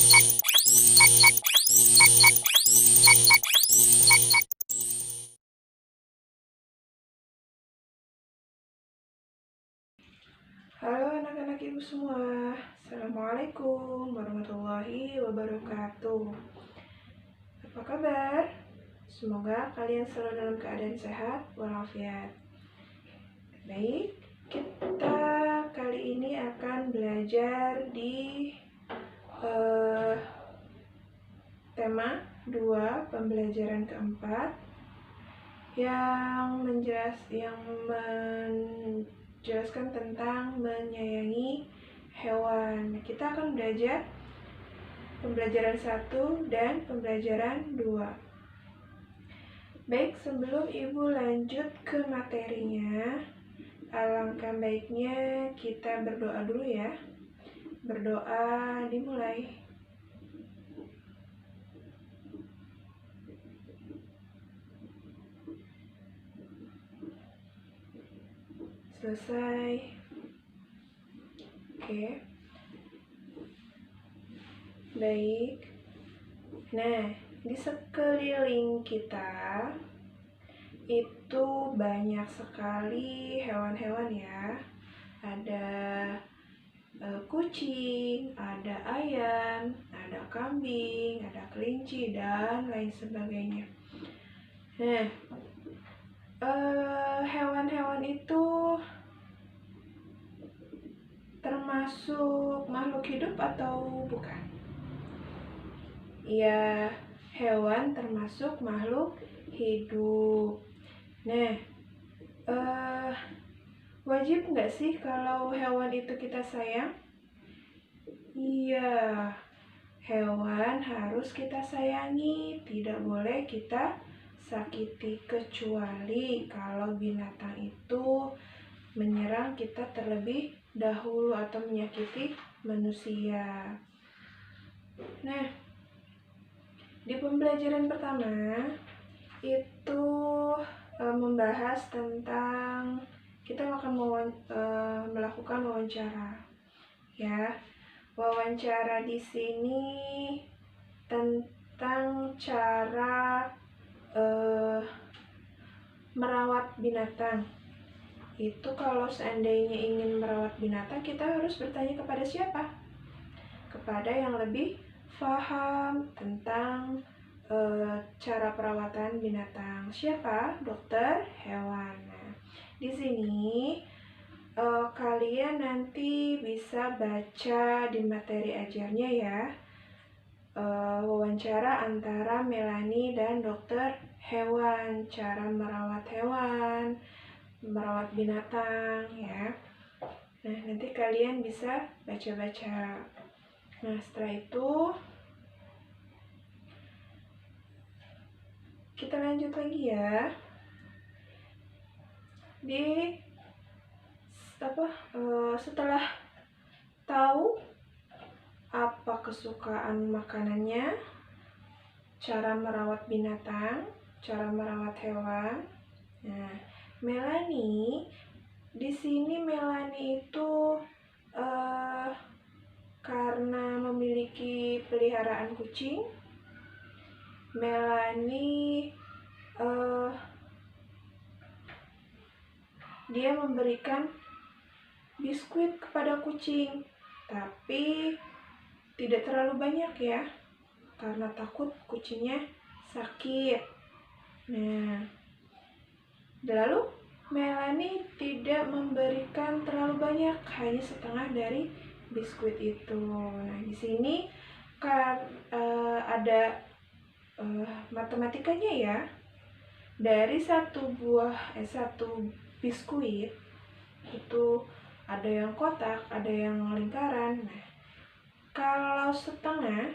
Halo anak-anak ibu semua, Assalamualaikum warahmatullahi wabarakatuh. Apa kabar? Semoga kalian selalu dalam keadaan sehat walafiat. Baik, kita kali ini akan belajar di tema 2 pembelajaran keempat yang menjelaskan tentang menyayangi hewan. Kita akan belajar pembelajaran 1 dan pembelajaran 2. Baik, sebelum Ibu lanjut ke materinya, alangkah baiknya kita berdoa dulu ya. Berdoa dimulai. Selesai. Oke. Baik. Nah, di sekeliling kita itu banyak sekali hewan-hewan ya. Ada kucing, ada ayam, ada kambing, ada kelinci, dan lain sebagainya. Nah, hewan-hewan itu termasuk makhluk hidup atau bukan? Ya, hewan termasuk makhluk hidup. Nah, wajib nggak sih kalau hewan itu kita sayang? Iya, hewan harus kita sayangi, tidak boleh kita sakiti, kecuali kalau binatang itu menyerang kita terlebih dahulu atau menyakiti manusia. Nah, di pembelajaran pertama itu membahas tentang kita akan melakukan wawancara. Ya, wawancara di sini tentang cara merawat binatang. Itu kalau seandainya ingin merawat binatang, kita harus bertanya kepada siapa? Kepada yang lebih paham tentang cara perawatan binatang. Siapa? Dokter hewan. Nah, di sini kalian nanti bisa baca di materi ajarnya ya. Wawancara antara Melanie dan dokter hewan, cara merawat hewan, merawat binatang ya. Nah, nanti kalian bisa baca-baca. Nah, setelah itu kita lanjut lagi ya. Setelah tahu apa kesukaan makanannya, cara merawat binatang, cara merawat hewan. Nah, Melanie di sini itu karena memiliki peliharaan kucing, Melanie dia memberikan biskuit kepada kucing, tapi tidak terlalu banyak ya, karena takut kucingnya sakit. Nah, lalu Melanie tidak memberikan terlalu banyak, hanya setengah dari biskuit itu. Nah, di sini ada matematikanya ya. Dari satu biskuit itu ada yang kotak, ada yang lingkaran. Nah, kalau setengah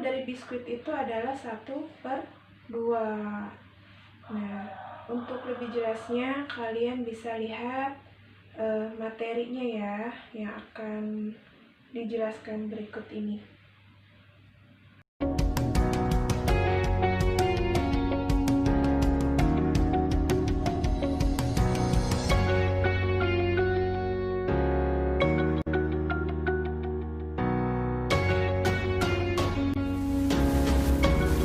dari biskuit itu adalah 1/2. Nah, untuk lebih jelasnya kalian bisa lihat materinya ya, yang akan dijelaskan berikut ini.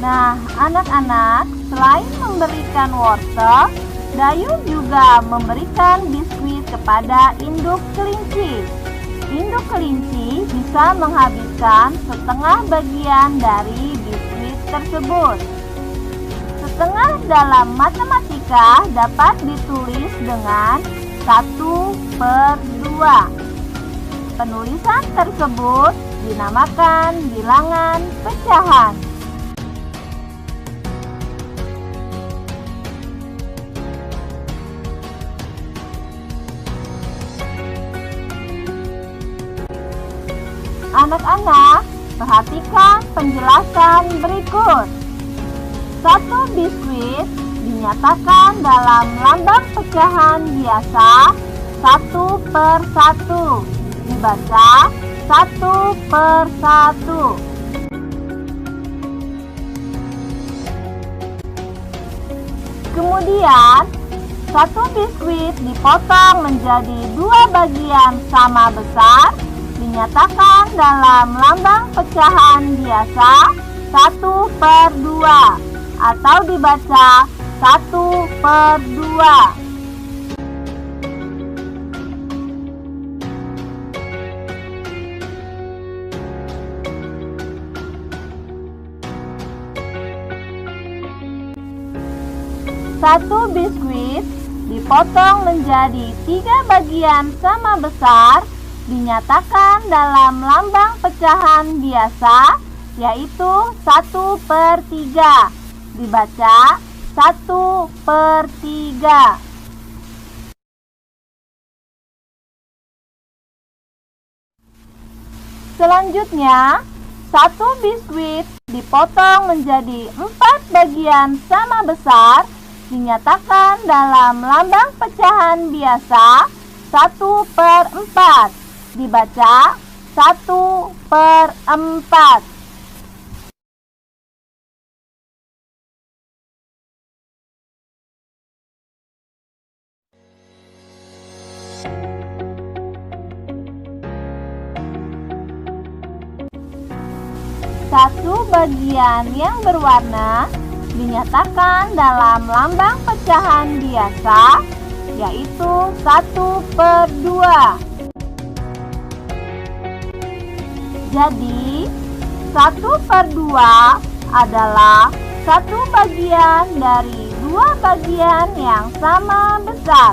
Nah, anak-anak, selain memberikan wortel, Dayung juga memberikan biskuit kepada induk kelinci. Induk kelinci bisa menghabiskan setengah bagian dari biskuit tersebut. Setengah dalam matematika dapat ditulis dengan 1/2. Penulisan tersebut dinamakan bilangan pecahan. Anak-anak, perhatikan penjelasan berikut. 1 biskuit dinyatakan dalam lambang pecahan biasa 1/1. Dibaca 1/1. Kemudian, 1 biskuit dipotong menjadi 2 bagian sama besar, dinyatakan dalam lambang pecahan biasa 1/2 atau dibaca 1/2. Satu biskuit dipotong menjadi 3 bagian sama besar, dinyatakan dalam lambang pecahan biasa, yaitu 1/3. Dibaca 1/3. Selanjutnya, 1 biskuit dipotong menjadi 4 bagian sama besar, dinyatakan dalam lambang pecahan biasa 1/4. Dibaca 1/4. Satu bagian yang berwarna dinyatakan dalam lambang pecahan biasa, yaitu 1/2. Jadi, 1/2 adalah 1 bagian dari 2 bagian yang sama besar.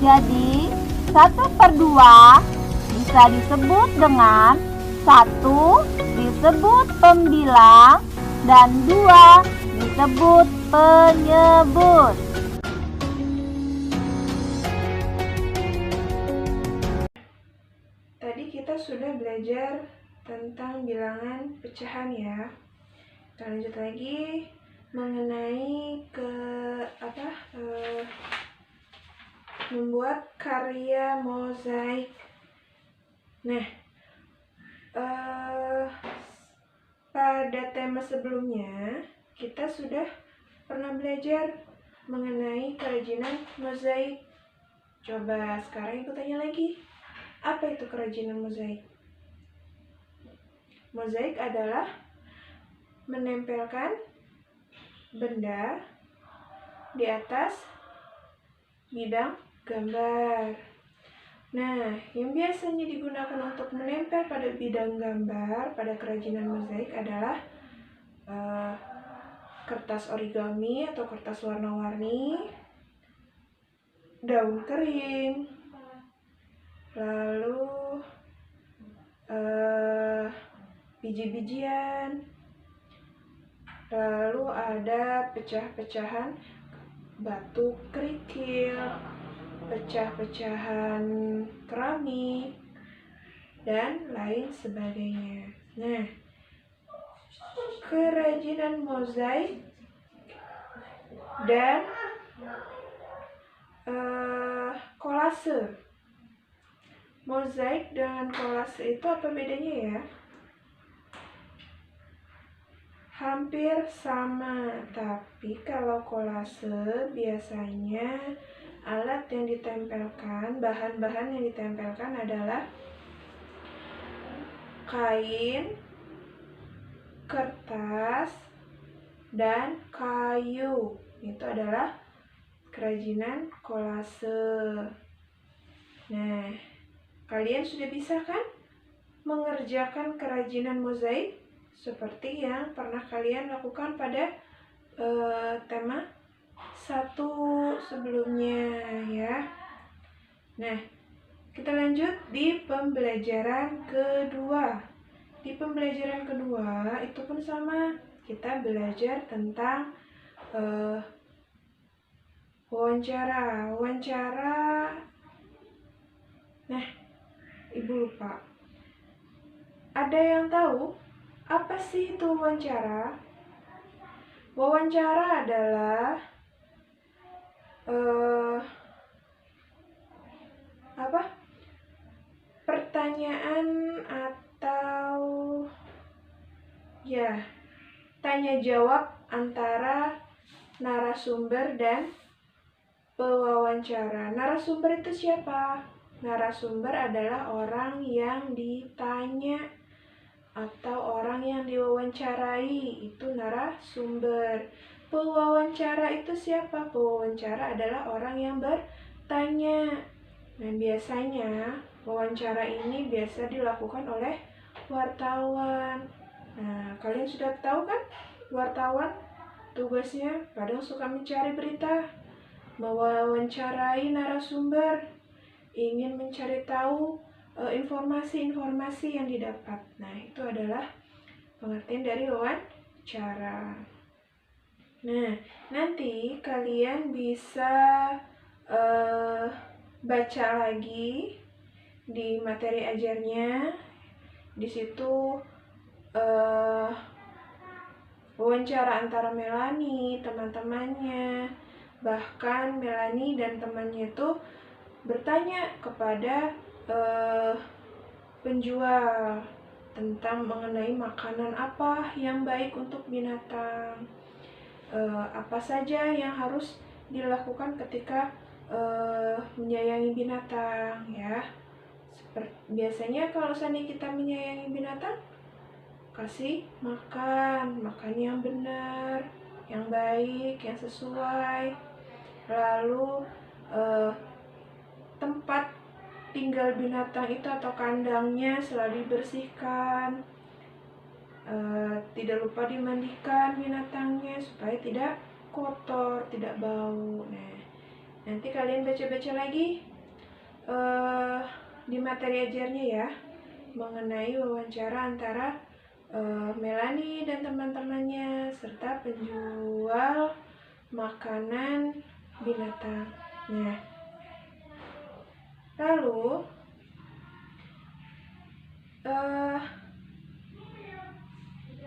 Jadi, 1/2 bisa disebut dengan 1 disebut pembilang dan 2 disebut penyebut. Tadi kita sudah belajar tentang bilangan pecahan ya. Kita lanjut lagi mengenai membuat karya mozaik. Nah, pada tema sebelumnya kita sudah pernah belajar mengenai kerajinan mozaik. Coba sekarang aku tanya lagi, apa itu kerajinan mozaik? Mozaik adalah menempelkan benda di atas bidang gambar. Nah, yang biasanya digunakan untuk menempel pada bidang gambar pada kerajinan mozaik adalah kertas origami atau kertas warna-warni, daun kering, lalu biji-bijian, lalu ada pecah-pecahan batu kerikil, pecah-pecahan keramik, dan lain sebagainya. Nah, kerajinan mozaik dan kolase. Mozaik dengan kolase itu apa bedanya ya? Hampir sama, tapi kalau kolase biasanya alat yang ditempelkan, bahan-bahan yang ditempelkan adalah kain, kertas, dan kayu. Itu adalah kerajinan kolase. Nah, kalian sudah bisa kan mengerjakan kerajinan mozaik seperti yang pernah kalian lakukan pada tema 1 sebelumnya ya. Nah, kita lanjut di pembelajaran kedua. Di pembelajaran kedua itu pun sama, kita belajar tentang wawancara. Nah, Ibu lupa. Ada yang tahu apa sih itu wawancara? Wawancara adalah pertanyaan atau ya, tanya jawab antara narasumber dan pewawancara. Narasumber itu siapa? Narasumber adalah orang yang ditanya atau orang yang diwawancarai, itu narasumber. Pewawancara itu siapa? Pewawancara adalah orang yang bertanya. Nah, biasanya wawancara ini biasa dilakukan oleh wartawan. Nah, kalian sudah tahu kan wartawan tugasnya kadang suka mencari berita, mewawancarai narasumber, ingin mencari tahu informasi-informasi yang didapat. Nah, itu adalah pengertian dari wawancara. Nah, nanti kalian bisa baca lagi di materi ajarnya. Di situ wawancara antara Melanie, teman-temannya. Bahkan Melanie dan temannya itu bertanya kepada penjual tentang mengenai makanan apa yang baik untuk binatang, apa saja yang harus dilakukan ketika menyayangi binatang ya. Biasanya kalau seandainya kita menyayangi binatang, kasih makan yang benar, yang baik, yang sesuai. Lalu tempat tinggal binatang itu atau kandangnya selalu dibersihkan. Tidak lupa dimandikan binatangnya supaya tidak kotor, tidak bau. Nah, nanti kalian baca-baca lagi di materi ajarnya ya, mengenai wawancara antara Melanie dan teman-temannya serta penjual makanan binatang. Nah, lalu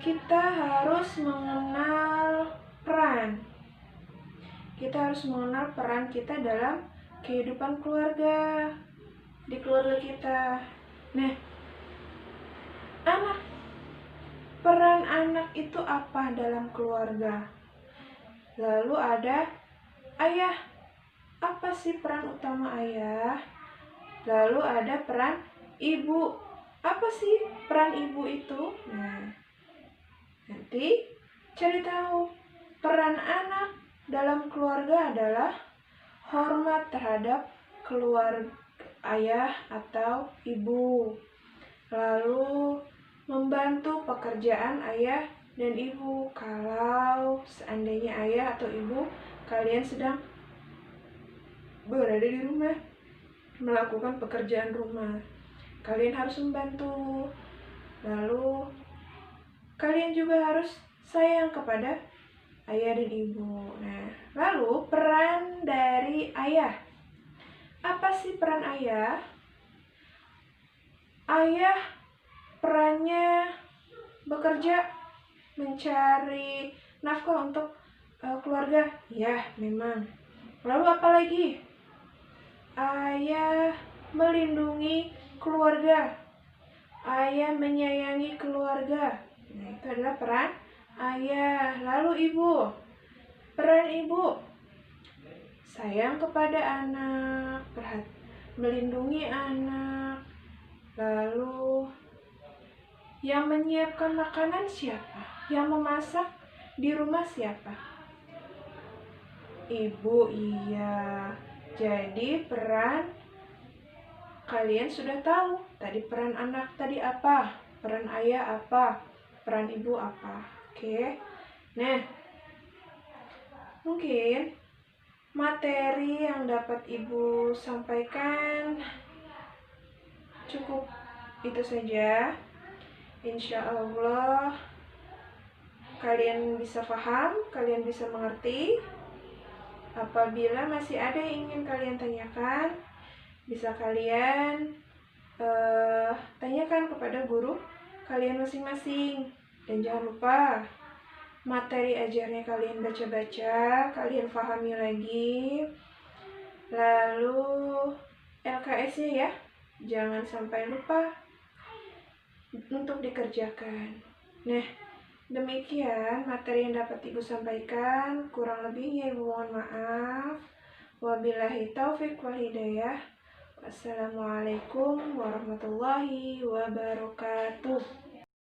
kita harus mengenal peran. Kita harus mengenal peran kita dalam kehidupan keluarga, di keluarga kita. Nah, peran anak itu apa dalam keluarga? Lalu ada ayah. Apa sih peran utama ayah? Lalu ada peran ibu. Apa sih peran ibu itu? Nah, nanti cari tahu. Peran anak dalam keluarga adalah hormat terhadap keluarga ayah atau ibu. Lalu membantu pekerjaan ayah dan ibu. Kalau seandainya ayah atau ibu kalian sedang berada di rumah melakukan pekerjaan rumah, kalian harus membantu. Lalu kalian juga harus sayang kepada ayah dan ibu. Nah, lalu peran dari ayah. Apa sih peran ayah? Ayah perannya bekerja, mencari nafkah untuk keluarga. Ya, memang. Lalu apa lagi? Ayah melindungi keluarga. Ayah menyayangi keluarga. Nah, itu adalah peran ayah. Lalu ibu. Peran ibu. Sayang kepada anak, melindungi anak. Lalu Yang menyiapkan makanan siapa? Yang memasak di rumah siapa? Ibu, iya. Jadi peran kalian sudah tahu. Tadi peran anak tadi apa? Peran ayah apa? Peran ibu apa? Oke. Nah, mungkin materi yang dapat ibu sampaikan cukup itu saja. Insya Allah kalian bisa paham, kalian bisa mengerti. Apabila masih ada yang ingin kalian tanyakan, bisa kalian tanyakan kepada guru kalian masing-masing. Dan jangan lupa materi ajarnya kalian baca-baca, kalian pahami lagi. Lalu LKS-nya ya, jangan sampai lupa untuk dikerjakan. Nah, demikian materi yang dapat Ibu sampaikan. Kurang lebihnya Ibu mohon maaf. Wabillahi taufik wal hidayah. Wassalamualaikum warahmatullahi wabarakatuh.